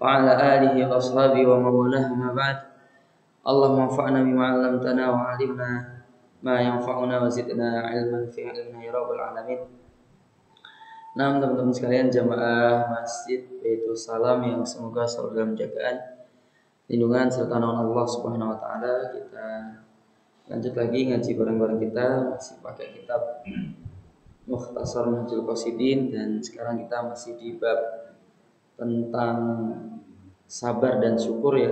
وعلى آله وأصحابه ومن والاه ما بعد. اللهم انفعنا بما علمتنا وعلمنا ما ينفعنا وزدنا علما في علمنا ya rabbal alamin. Nah, teman-teman sekalian jamaah Masjid Baitul Salam yang semoga selalu dalam jagaan, lindungan serta naungan Allah Subhanahu wa taala. Kita lanjut lagi ngaji bareng-bareng kita, masih pakai kitab Mukhtasar Minhajul Qasidin, dan sekarang kita masih di bab tentang sabar dan syukur ya.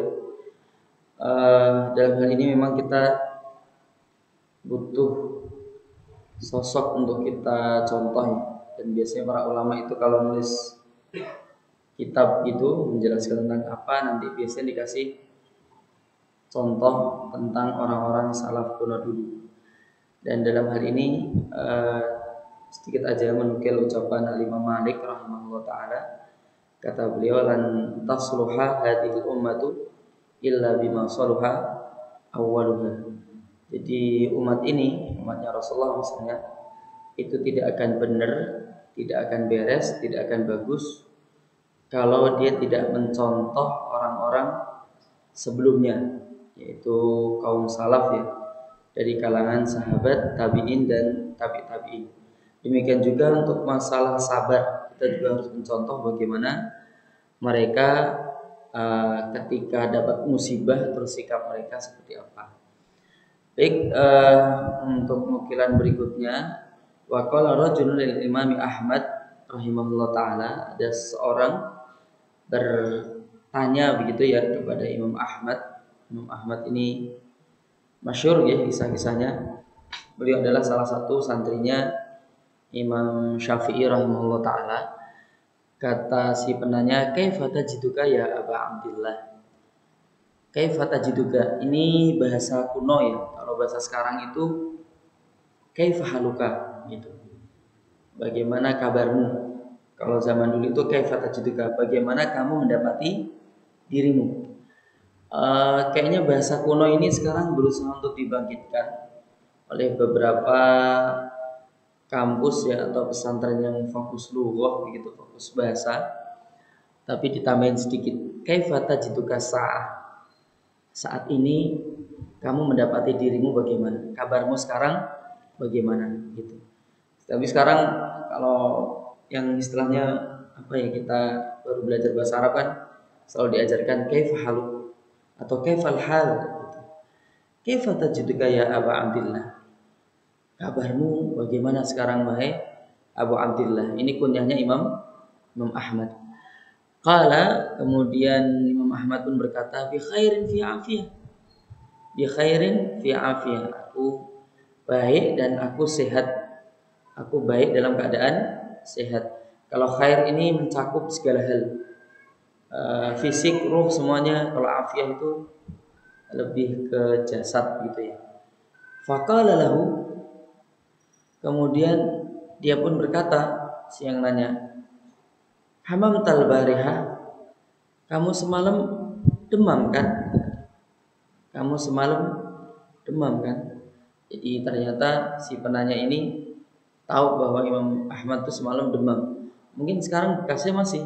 Dalam hal ini memang kita butuh sosok untuk kita contoh ya. Dan biasanya para ulama itu kalau nulis kitab itu menjelaskan tentang apa, nanti biasanya dikasih contoh tentang orang-orang salaf kuno dulu. Dan dalam hal ini sedikit aja menukil ucapan Al-Imam Malik rahimahullah ta'ala. Kata beliau, lan tasluha hadhil ummatu illa bima saluha awwaluha. Jadi umat ini, umatnya Rasulullah misalnya, itu tidak akan benar, tidak akan beres, tidak akan bagus kalau dia tidak mencontoh orang-orang sebelumnya, yaitu kaum salaf ya, dari kalangan sahabat, tabi'in dan tabi'in. Demikian juga untuk masalah sabar, kita juga harus mencontoh bagaimana mereka ketika dapat musibah terus sikap mereka seperti apa. Baik, untuk nukilan berikutnya, wa qala rajulun lil Imam Ahmad rahimahullah taala, ada seorang bertanya begitu ya kepada Imam Ahmad. Imam Ahmad ini masyhur ya kisah-kisahnya. Beliau adalah salah satu santrinya Imam Syafi'i rahimahullah taala. Kata si penanya, kaifa tajiduka ya Aba Abdillah? Kaifa tajiduka ini bahasa kuno ya. Kalau bahasa sekarang itu kaifa haluka gitu. Bagaimana kabarmu? Kalau zaman dulu itu kaifa tajiduka, bagaimana kamu mendapati dirimu? Kayaknya bahasa kuno ini sekarang berusaha untuk dibangkitkan oleh beberapa kampus ya, atau pesantren yang fokus lughah begitu, fokus bahasa, tapi ditambahin sedikit kaifa tajiduka saat ini kamu mendapati dirimu bagaimana, kabarmu sekarang bagaimana gitu. Tapi sekarang kalau yang istilahnya apa ya, kita baru belajar bahasa Arab kan selalu diajarkan kaifa haluk atau kaifal hal gitu. Kaifa tajiduka ya Aba Abdillah, kabarmu bagaimana sekarang wahai Abu Abdillah. Ini kunyahnya Imam Ahmad. Qala, kemudian Imam Ahmad pun berkata, bi khairin fi afiyah. Bi khairin fi afiyah. Aku baik dan aku sehat. Aku baik dalam keadaan sehat. Kalau khair ini mencakup segala hal, fisik, ruh, semuanya. Kalau afiyah itu lebih ke jasad gitu ya. Faqala lahu, kemudian dia pun berkata, si yang nanya, hamamtal bariha, kamu semalam demam kan? Kamu semalam demam kan? Jadi ternyata si penanya ini tahu bahwa Imam Ahmad itu semalam demam. Mungkin sekarang bekasnya masih.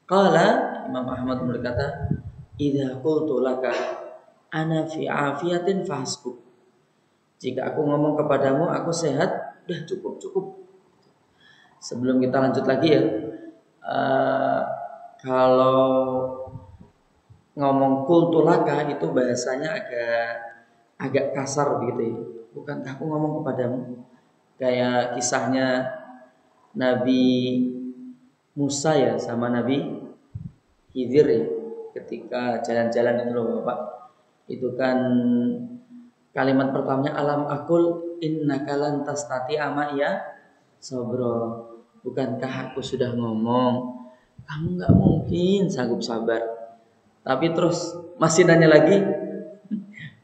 Qala, Imam Ahmad berkata, idza qultu laka ana fi afiyatin fahasbuk. Jika aku ngomong kepadamu aku sehat, udah cukup. Sebelum kita lanjut lagi ya, kalau ngomong kultulaka itu bahasanya agak kasar begitu ya. Bukankah aku ngomong kepadamu? Kayak kisahnya Nabi Musa ya sama Nabi Khidir ya, ketika jalan-jalan itu loh Bapak. Itu kan kalimat pertamanya alam akul innaka lan tastati'a ma'iya sabra. Bukankah aku sudah ngomong kamu nggak mungkin sanggup sabar? Tapi terus masih nanya lagi,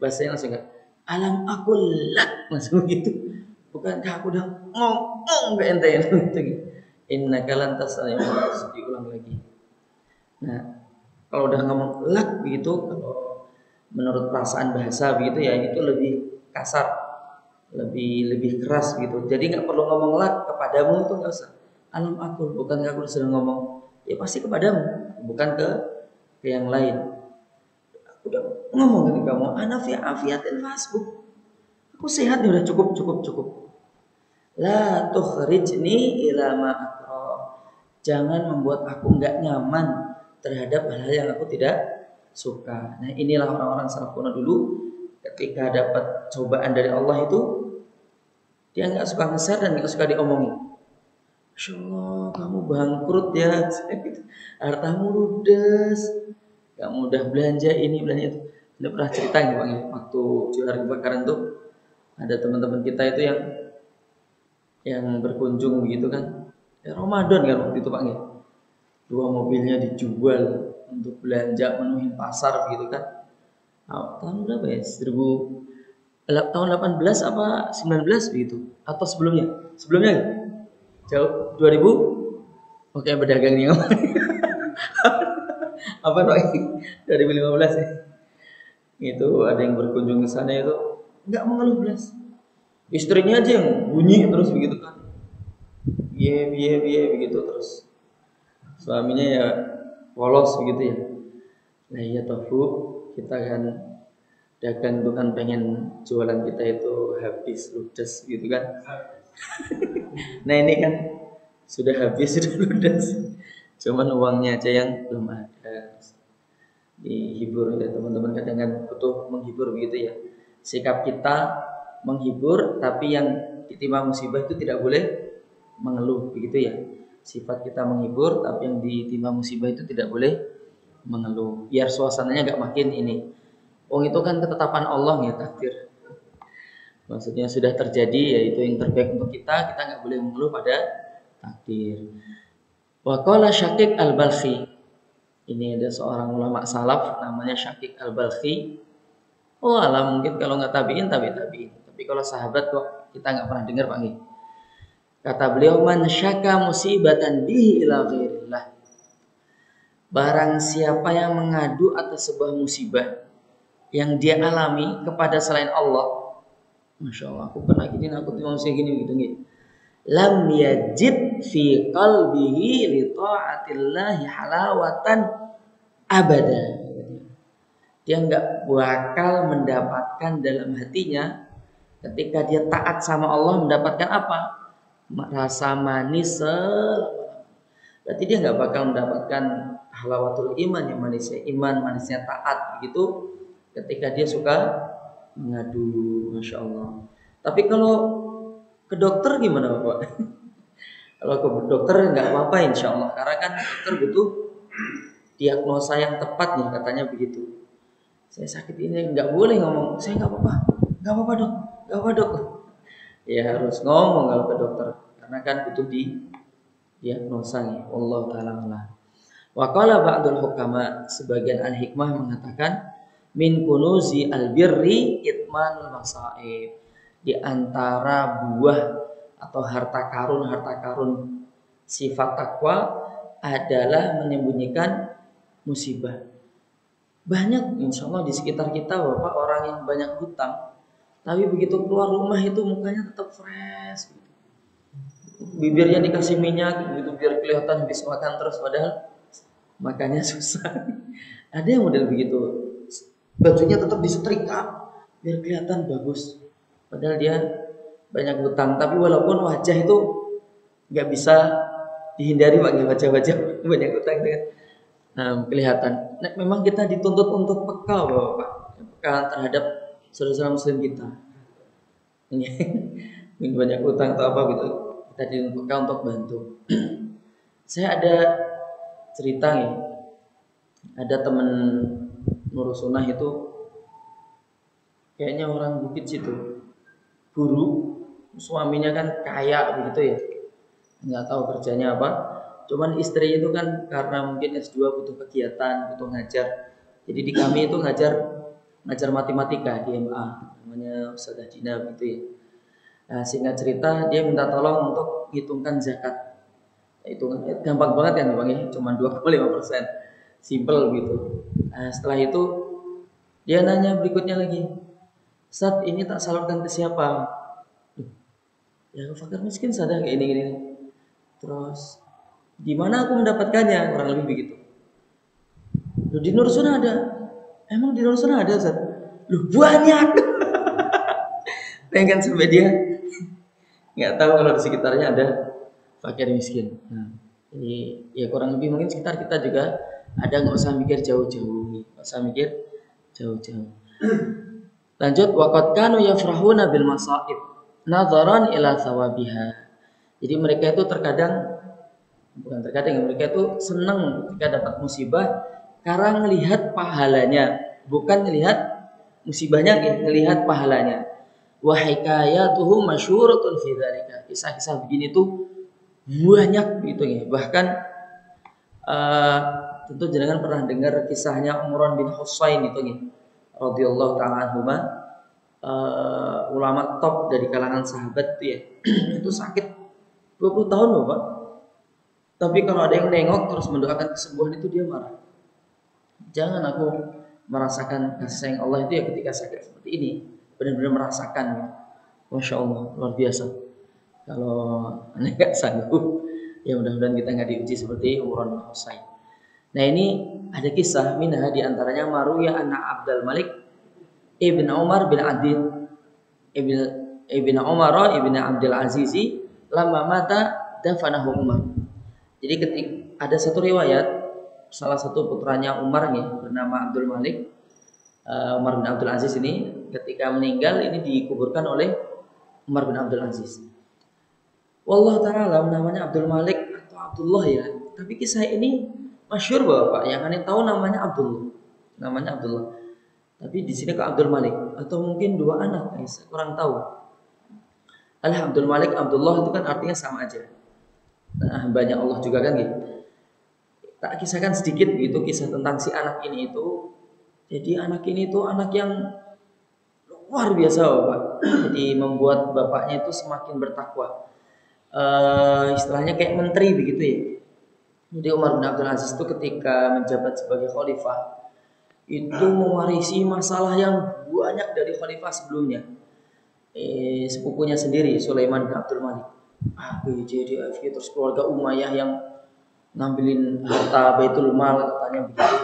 bahasanya langsung nggak, alam aku lak, langsung gitu. Bukankah aku udah ngomong ke ente gitu? Innaka lan tastati'a, diulang lagi. Nah, kalau udah ngomong lak begitu, kalau menurut perasaan bahasa begitu ya, itu lebih kasar, lebih keras gitu. Jadi nggak perlu ngomong lak kepadamu, itu nggak usah. Alam aku, bukankah aku sudah ngomong? Ya pasti kepadamu, bukan ke yang lain. Aku udah ngomong ke kamu, ana fi afiatin Facebook. Aku sehat ya, udah cukup cukup cukup. La tukhrijni ila ma akrah. Jangan membuat aku enggak nyaman terhadap hal-hal yang aku tidak suka. Nah, inilah orang-orang salaf kuno dulu ketika dapat cobaan dari Allah itu dia enggak suka nge-share dan enggak suka diomongin. Masya Allah, kamu bangkrut ya, hartamu ludes, kamu udah belanja ini belanja itu. Anda pernah cerita nggak Bang ya? Waktu Johar kebakaran tuh ada teman-teman kita itu yang berkunjung begitu kan, ya Ramadan kan waktu itu Pak ya, 2 mobilnya dijual untuk belanja menuhin pasar begitu kan. Tahun berapa ya? Tahun 18 apa 19 begitu atau sebelumnya? Sebelumnya ya? Jauh 2000. Oke, berdagang nih apa Pak? 2015 ya. Itu ada yang berkunjung ke sana itu nggak mengeluh belas. Istrinya aja yang bunyi terus begitu kan. Biye begitu terus. Suaminya ya polos begitu ya. Nah iya tofu kita kan dagang itu kan pengen jualan kita itu habis ludes gitu kan. Nah ini kan sudah habis sudah ludes. Cuman uangnya aja yang belum ada. Dihibur ya teman-teman, kadang kan butuh menghibur begitu ya. Sikap kita menghibur, tapi yang ditimpa musibah itu tidak boleh mengeluh begitu ya. Sifat kita menghibur, tapi yang ditimpa musibah itu tidak boleh mengeluh. Biar suasananya gak makin ini. Itu kan ketetapan Allah ya, takdir. Maksudnya sudah terjadi, yaitu yang terbaik untuk kita nggak boleh mengeluh pada takdir. Wa qala Syaqiq al-Balkhi. Ini ada seorang ulama salaf namanya Syaqiq al-Balkhi. Oh alam mungkin kalau nggak tabiin. Tapi kalau sahabat kok kita nggak pernah dengar Pak. Kata beliau, man syaka musibatan bihi ila ghairillah. Barang siapa yang mengadu atas sebuah musibah yang dia alami kepada selain Allah. Masya Allah, aku pernah gini, aku tuh manusia gini gitu nih. Lam yajid fi qalbihi li ta'atillahi halawatan abada. Dia nggak bakal mendapatkan dalam hatinya ketika dia taat sama Allah mendapatkan apa? Rasa manis selama-lamanya. Berarti dia nggak bakal mendapatkan halawatul iman, yang manisnya iman, manisnya taat begitu ketika dia suka mengadu. Masya Allah. Tapi kalau ke dokter gimana Bapak? Kalau ke dokter nggak apa-apa insya Allah, karena kan dokter butuh diagnosa yang tepat nih katanya begitu. Saya sakit ini nggak boleh ngomong, saya nggak apa-apa dok, nggak apa dok. Ya harus ngomong kalau ke dokter, karena kan butuh diagnosa nih. Allah taala Allah. Wa qala ba'dul hukama, sebagian al-hikmah mengatakan min kunuzi al-birri itmanul masaib. Di antara buah atau harta karun sifat takwa adalah menyembunyikan musibah. Banyak insya Allah di sekitar kita Bapak orang yang banyak hutang, tapi begitu keluar rumah itu mukanya tetap fresh gitu. Bibirnya dikasih minyak gitu biar kelihatan habis makan terus, padahal makannya susah. Ada yang model begitu, bajunya tetap disetrika biar kelihatan bagus, padahal dia banyak hutang. Tapi walaupun wajah itu nggak bisa dihindari Pak, wajah-wajah banyak hutang kan. Nah, kelihatan. Nah, memang kita dituntut untuk peka Bapak, peka terhadap saudara muslim kita. Ini banyak hutang atau apa gitu, kita dituntut peka untuk bantu. Saya ada cerita nih, ada teman Nurul Sunnah itu kayaknya orang Bukit situ, guru, suaminya kan kaya begitu ya, nggak tahu kerjanya apa. Cuman istri itu kan karena mungkin S2 butuh kegiatan, butuh ngajar. Jadi di kami itu ngajar matematika di MA, namanya Ustazah Dina gitu ya. Nah, singkat cerita dia minta tolong untuk hitungkan zakat. Itu gampang banget kan Bang ya, cuma 2,5%. Simple gitu. Nah, setelah itu dia nanya berikutnya lagi, "Ustaz, ini tak salurkan ke siapa?" Ya fakir miskin sadar kayak ini. Terus di mana aku mendapatkannya? Kurang lebih begitu. Loh, di Nur Sunnah ada. Emang di Nur Sunnah ada, Ustaz? Loh, banyak. Pengen sampai dia nggak tahu kalau di sekitarnya ada fakir miskin. Nah, jadi ya kurang lebih mungkin sekitar kita juga ada, nggak usah mikir jauh-jauh, nggak usah mikir jauh-jauh. Lanjut, waqad kanu yafrahuna bil masaib nadharan ila thawabiha. Jadi mereka itu bukan terkadang, mereka itu senang ketika dapat musibah karena melihat pahalanya, bukan melihat musibahnya, melihat pahalanya. Wa hikayatuhu masyhuratun fi dzalika. Kisah-kisah begini tuh banyak gitu ya. Bahkan tentu jenengan pernah dengar kisahnya Imran bin Husain itu nih, radhiyallahu taala anhuma, ulama top dari kalangan sahabat itu ya. Itu sakit 20 tahun loh, Pak. Tapi kalau ada yang nengok terus mendoakan kesembuhan itu dia marah. Jangan aku merasakan kasih sayang Allah itu ya ketika sakit seperti ini. Benar-benar merasakan ya. Masya Allah, luar biasa. Kalau anda nggak sanggup, ya mudah-mudahan kita nggak diuji seperti Imran bin Husain. Nah ini ada kisah minha di antaranya Maruya anak Abdul Malik ibn Umar bin Adil ibn Umar ibn Abdul Azizi lama mata dafanahu Umar. Jadi ketika ada satu riwayat, salah satu putranya Umar nih bernama Abdul Malik, Umar bin Abdul Aziz ini ketika meninggal ini dikuburkan oleh Umar bin Abdul Aziz. Wallahu ta'ala namanya Abdul Malik atau Abdullah ya. Tapi kisah ini masyhur Bapak, yang aneh tahu namanya Abdullah. Namanya Abdullah. Tapi di sini ke Abdul Malik atau mungkin dua anak, kurang tahu. Abdul Malik, Abdullah itu kan artinya sama aja. Nah, banyak Allah juga kan gitu. Tak kisahkan sedikit gitu kisah tentang si anak ini itu. Jadi anak ini tuh anak yang luar biasa Bapak. Jadi membuat bapaknya itu semakin bertakwa. Istilahnya kayak menteri begitu ya. Jadi Umar bin Abdul Aziz itu ketika menjabat sebagai khalifah itu mewarisi masalah yang banyak dari khalifah sebelumnya. Sepupunya sendiri Sulaiman bin Abdul Malik. BJDF terus keluarga Umayyah yang ngambilin harta Baitul Mal katanya begitu.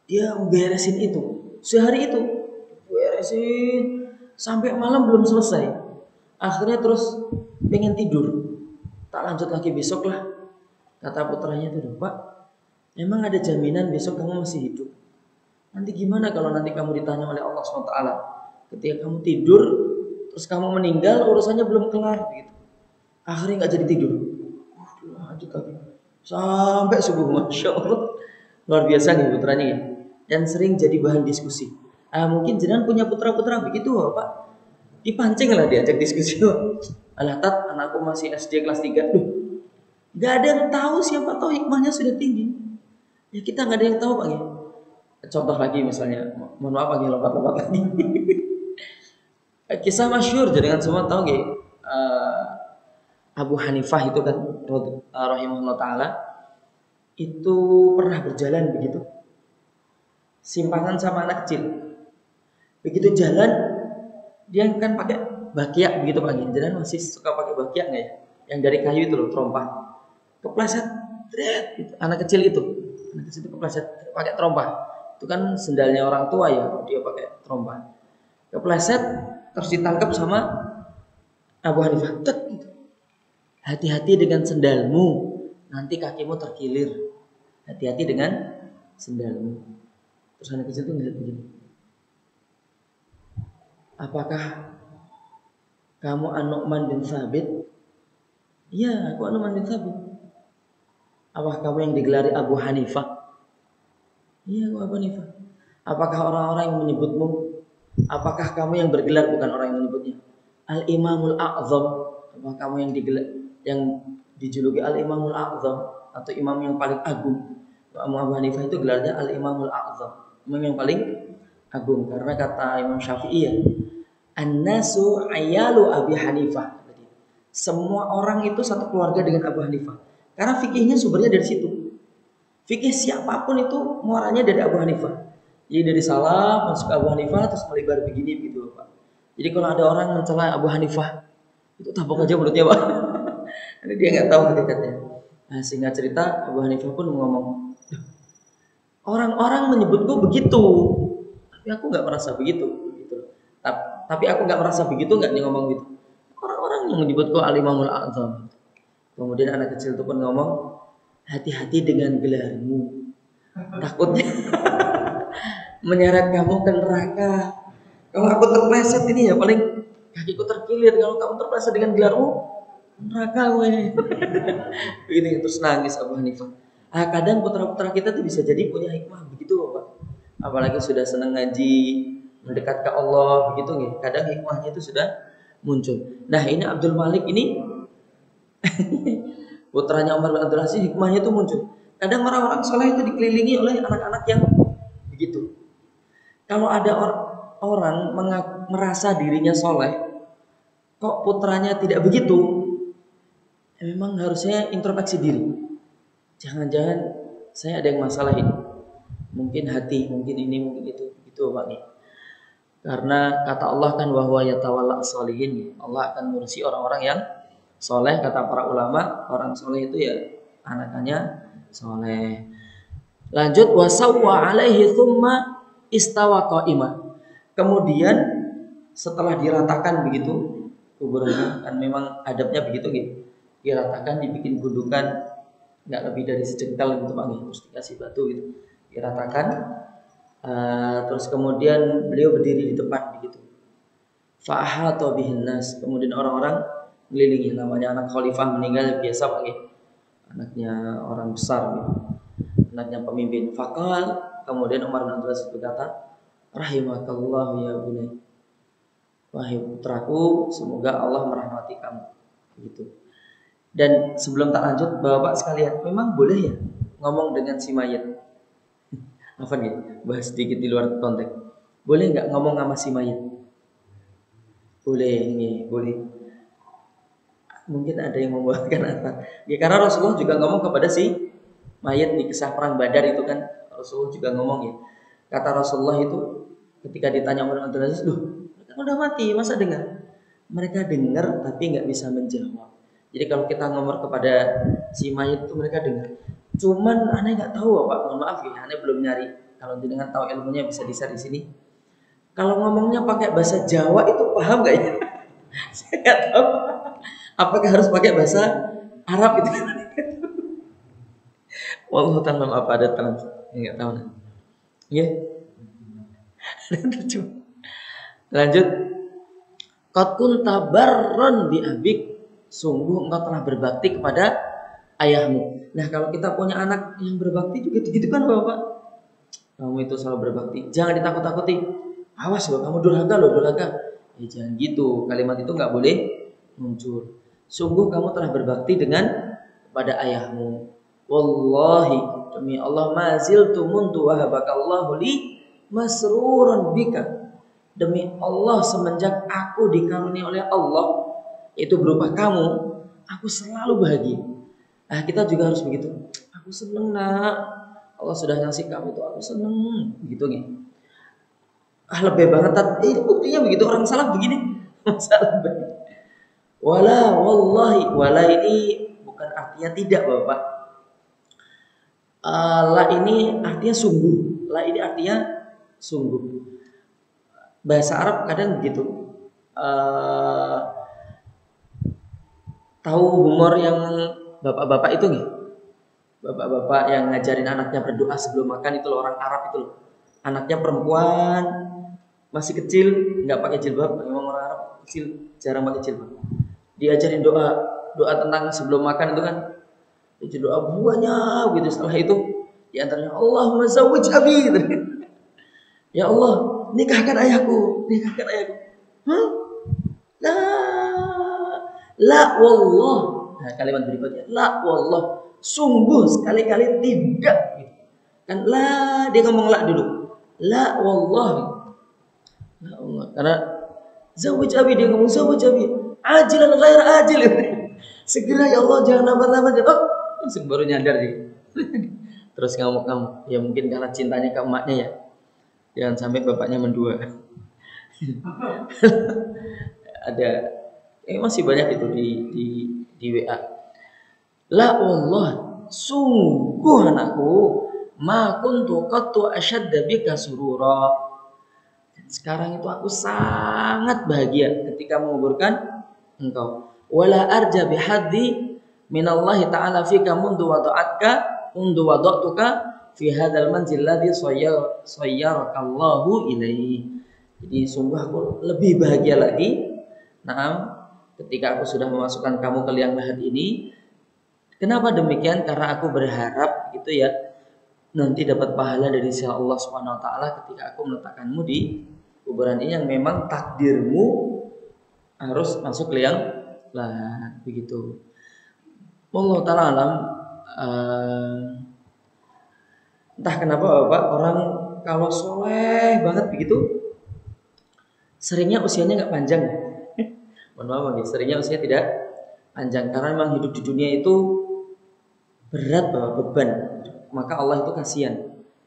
Dia beresin itu sehari itu, beresin sampai malam belum selesai. Akhirnya terus pengen tidur, tak lanjut lagi besok lah. Kata putranya itu, Pak, emang ada jaminan besok kamu masih hidup? Nanti gimana kalau nanti kamu ditanya oleh Allah SWT ketika kamu tidur terus kamu meninggal urusannya belum kelar gitu. Akhirnya nggak jadi tidur. Lanjut lagi sampai subuh, masya Allah, luar biasa nih putranya ya. Dan sering jadi bahan diskusi. Mungkin jenengan punya putra-putra begitu Pak, dipancing lah diajak diskusi. Alah tat, anakku masih SD kelas 3. Gak ada yang tahu, siapa tahu hikmahnya sudah tinggi. Ya kita gak ada yang tahu Pak ya. Contoh lagi misalnya, mohon maaf lagi lompat-lompat lagi. Kisah masyhur jenengan semua tahu nggih. Abu Hanifah itu kan rahimahullah taala itu pernah berjalan begitu. Simpangan sama anak kecil. Begitu jalan dia kan pakai bakiak begitu Pak. Jalan masih suka pakai bakiak enggak ya? Yang dari kayu itu loh, trompa. Kepleset, gitu. Anak kecil itu kepleset pakai trompa. Itu kan sendalnya orang tua ya, dia pakai trompa. Kepleset terus ditangkap sama Abu Hanifah. Gitu. Hati-hati dengan sendalmu, nanti kakimu terkilir. Hati-hati dengan sendalmu. Terus anak kecil itu ngeliat begini. Apakah kamu An-Nu'man bin Thabit? Iya, aku An-Nu'man bin Thabit. Apakah kamu yang digelari Abu Hanifah? Iya, aku Abu Hanifah. Apakah orang-orang yang menyebutmu? Apakah kamu yang bergelar, bukan orang yang menyebutnya, Al-Imamul A'zam? Apakah kamu yang digelar, yang dijuluki Al-Imamul A'zam atau imam yang paling agung? Abu Hanifah itu gelarnya Al-Imamul A'zam, imam yang paling agung. Karena kata Imam Syafi'i ya, An-nasu ayalu Abi Hanifah. Semua orang itu satu keluarga dengan Abu Hanifah. Karena fikihnya sumbernya dari situ. Fikih siapapun itu muaranya dari Abu Hanifah. Jadi dari salah masuk Abu Hanifah terus melebar begini gitu Pak. Jadi kalau ada orang mencela Abu Hanifah, itu tabok aja mulutnya Pak. Karena dia nggak tahu hakikatnya. Nah, sehingga cerita Abu Hanifah pun ngomong, Orang-orang menyebutku begitu, tapi aku nggak merasa begitu. Gitu. Tapi aku nggak merasa begitu, nggak dia ngomong gitu. Orang-orang yang menyebutku Al-Imamul A'zam. Kemudian anak kecil itu pun ngomong, hati-hati dengan gelarmu. Takutnya menyeret kamu ke neraka. Kalau aku terpleset ini ya paling kakiku terkilir. Kalau kamu terpleset dengan gelarmu, neraka weh. Begini terus nangis Abu Hanifah. Kadang putra-putra kita tuh bisa jadi punya hikmah begitu loh Pak. Apalagi sudah senang ngaji, mendekat ke Allah begitu nih. Kadang hikmahnya itu sudah muncul. Nah ini Abdul Malik ini putranya Umar bin Abdul Aziz, hikmahnya itu muncul. Kadang orang-orang soleh itu dikelilingi oleh anak-anak yang begitu. Kalau ada orang merasa dirinya soleh, kok putranya tidak begitu, memang harusnya introspeksi diri. Jangan-jangan saya ada yang masalah ini. Mungkin hati, mungkin ini, mungkin itu. Gitu Pak nih. Karena kata Allah kan wahwa yatawalla sholihin. Allah akan ngurusi orang-orang yang soleh. Kata para ulama, orang soleh itu ya anak-anaknya soleh. Lanjut wasawwa alaihi thumma istawa qa'imah. Kemudian setelah diratakan begitu kuburannya, kan memang adabnya begitu gitu. Diratakan, dibikin gundukan nggak lebih dari sejengkal gitu Pak, terus dikasih batu gitu. Diratakan, terus kemudian beliau berdiri di depan begitu. Fa'ahata bihin nas. Kemudian orang-orang mengelilingi, namanya anak khalifah meninggal biasa Pak, anaknya orang besar gitu. Anaknya pemimpin. Faqal, kemudian Umar bin Abdul Aziz berkata, rahimakallah ya bunai. Wahai putraku, semoga Allah merahmati kamu. Begitu. Dan sebelum tak lanjut, Bapak sekalian, memang boleh ya ngomong dengan si mayat? Apa nih? Bahas sedikit di luar konteks. Boleh nggak ngomong sama si mayat? Boleh, nih, boleh. Mungkin ada yang membuatkan apa? Ya karena Rasulullah juga ngomong kepada si mayat di kisah perang Badar itu kan, Rasulullah juga ngomong ya. Kata Rasulullah itu ketika ditanya Umar bin Abdul Aziz, loh, mereka udah mati, masa dengar? Mereka dengar tapi nggak bisa menjawab. Jadi kalau kita ngomong kepada si mayat itu mereka dengar. Cuman aneh nggak tahu Pak, mohon maaf ya, aneh belum nyari. Kalau jenengan tahu ilmunya bisa di-share di sini. Kalau ngomongnya pakai bahasa Jawa itu paham nggak ya? Saya nggak tahu. Apakah harus pakai bahasa Arab itu? Wallahu ta'ala apa ada trans? Nggak tahu nah. Ya. Lanjut. Qad kunta barron bi abik. Sungguh engkau telah berbakti kepada ayahmu. Nah kalau kita punya anak yang berbakti juga gitu kan Bapak. Kamu itu selalu berbakti. Jangan ditakut-takuti. Awas loh, kamu durhaka loh, durhaka. Ya jangan gitu. Kalimat itu nggak boleh muncul. Sungguh kamu telah berbakti dengan kepada ayahmu. Wallahi, demi Allah, maziltu mundu wahabakallahu li masruran bika. Demi Allah, semenjak aku dikaruniai oleh Allah, itu berupa kamu, aku selalu bahagia. Nah kita juga harus begitu. Aku seneng nak, Allah sudah ngasih kamu itu, aku seneng, begitu nih. Lebih banget. Ini buktinya begitu, orang salah begini. Salah begini. Wala wallahi, wala ini bukan artinya tidak Bapak. La ini artinya sungguh. La ini artinya sungguh. Bahasa Arab kadang begitu. Tahu humor yang bapak-bapak itu nih? Bapak-bapak yang ngajarin anaknya berdoa sebelum makan itu loh, orang Arab itu loh. Anaknya perempuan, masih kecil, nggak pakai jilbab, memang orang Arab kecil, jarang pakai jilbab. Diajarin doa tentang sebelum makan itu kan. Itu doa banyak gitu. Setelah itu di antaranya Allahumma zawwij abi. Ya Allah, nikahkan ayahku, nikahkan ayahku. Hah? La wallah. Nah, kalimat berikutnya la wallah. Sungguh sekali-kali tidak. Kan la, dia ngomong la dulu. La wallah. La Allah. Karena zawwij abi, dia ngomong zawwij abi. Ajilan ghair ajil. Segera ya Allah, jangan lambat-lambat. Oh, langsung baru nyadar dia. Terus ngamuk-ngamuk. Ya mungkin karena cintanya ke emaknya ya. Jangan sampai bapaknya mendua. Ada masih banyak itu di WA. La Allah, sungguh anakku, ma kuntu qattu ashadda bika surura. Dan sekarang itu aku sangat bahagia ketika menguburkan engkau. Wala arja bihaddi minallahi ta'ala fika mundu wada'tuka fi hadzal manzil ladzi sayyarakallahu ilaihi. Jadi sungguh aku lebih bahagia lagi ketika aku sudah memasukkan kamu ke liang lahat ini. Kenapa demikian? Karena aku berharap gitu ya, nanti dapat pahala dari sisi Allah Subhanahu wa taala ketika aku meletakkanmu di kuburan ini yang memang takdirmu harus masuk liang lahat begitu. Wallahu taala alam. Entah kenapa Bapak, orang kalau soleh banget begitu seringnya usianya nggak panjang. Mohon maaf ya, seringnya usianya tidak panjang karena memang hidup di dunia itu berat Bapak, beban. Maka Allah itu kasihan,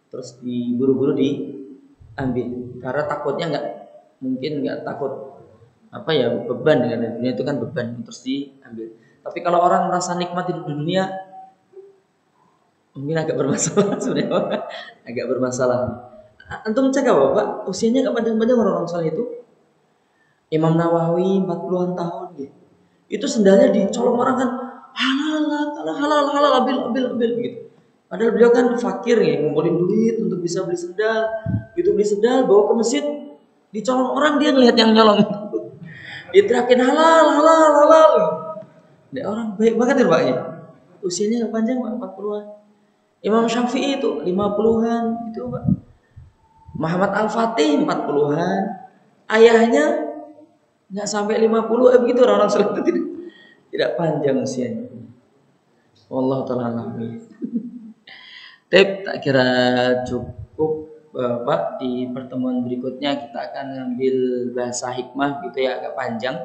terus diburu-buru diambil karena takutnya nggak takut beban dengan dunia itu kan beban, terus diambil. Tapi kalau orang merasa nikmat hidup di dunia mungkin agak bermasalah sebenarnya, agak bermasalah. Antum cek Bapak, usianya nggak panjang-panjang orang soleh itu. Imam Nawawi 40-an tahun gitu. Itu sendalnya dicolong orang kan, halal, ambil gitu. Padahal beliau kan fakir ya, ngumpulin duit untuk bisa beli sendal. Gitu beli sendal, bawa ke masjid, dicolong orang, dia ngelihat yang nyolong. Diterakin halal. Dia orang baik banget ya Pak ya. Usianya nggak panjang Pak, 40-an. Imam Syafi'i itu 50-an gitu Pak. Muhammad Al-Fatih 40-an. Ayahnya nggak sampai 50 begitu, orang soleh itu tidak panjang usianya. Wallahu taala alam. Tak kira cukup Bapak, di pertemuan berikutnya kita akan ngambil bahasa hikmah gitu ya, agak panjang.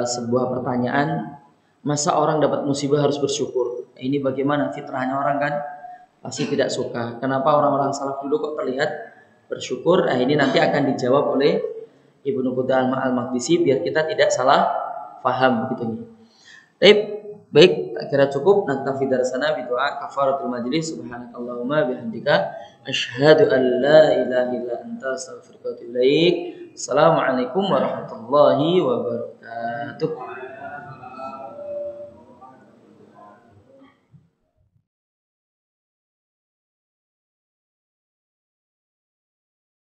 Sebuah pertanyaan, masa orang dapat musibah harus bersyukur? Ini bagaimana fitrahnya orang kan? Pasti tidak suka. Kenapa orang-orang salaf dulu kok terlihat bersyukur? Ini nanti akan dijawab oleh Ibnu Qudamah Al-Maqdisi biar kita tidak salah paham begitu nih. Baik, tak kira cukup. Naktafi darsana bi doa kafaratul majlis. Subhanakallahumma bihamdika asyhadu an la ilaha illa anta astaghfiruka wa atubu ilaik. Assalamualaikum warahmatullahi wabarakatuh.